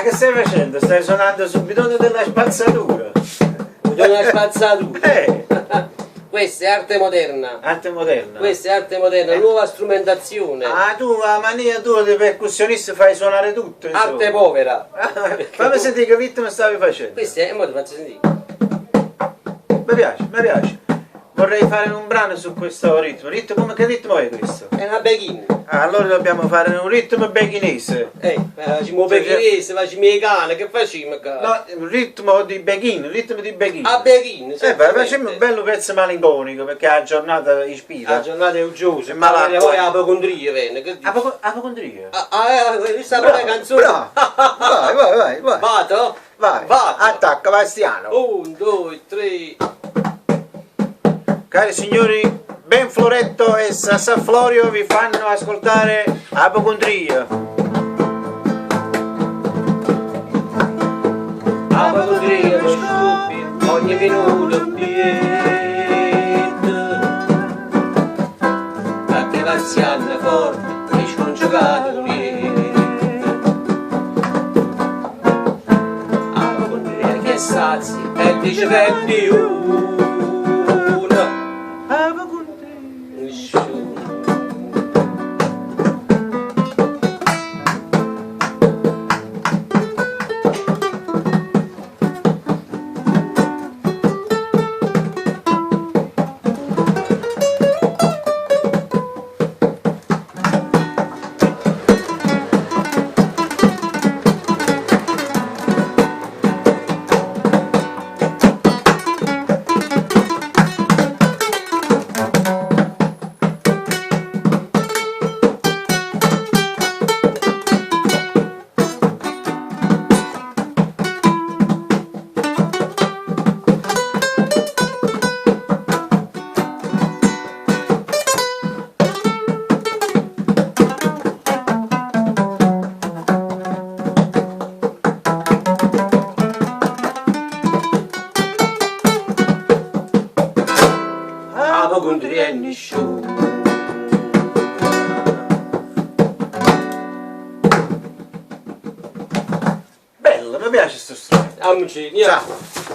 che stai facendo? Stai suonando sul bidone della spazzatura. Bidone della spazzatura. Eh, Questa è arte moderna. arte moderna. Questa è arte moderna, nuova strumentazione. Ah, tu, la mania tua di percussionista fai suonare tutto, insomma. Arte povera. Fammi sentire che ritmo stavi facendo. Questa è, mo ti faccio sentire. Mi piace, mi piace. Vorrei fare un brano su questo ritmo. Che ritmo è questo? È una beghin. Ah, allora dobbiamo fare un ritmo beginese. Facciamo beghinese, facciamo i cani, che facciamo? No, un ritmo di begin, ritmo di begin. A beghin, Facciamo un bello pezzo malinconico perché la giornata ispira. La giornata è uggiosa, È malata. poi apocondria viene, che dici? Apocondria. Questa è una canzone. Bravo. Vai. Vado? Vai. Vado. Attacca, Bastiano. 1, 2, 3. Cari signori, Ben Floretto e Sassà Florio vi fanno ascoltare Apocondria. Apocondria mi stupi, ogni minuto bietto. Perché l'anziano forte, mi scongiugato Apocondria che sazi e dice che è più. Apocondria show. Bello, mi piace sto strumento. Amici, Ciao.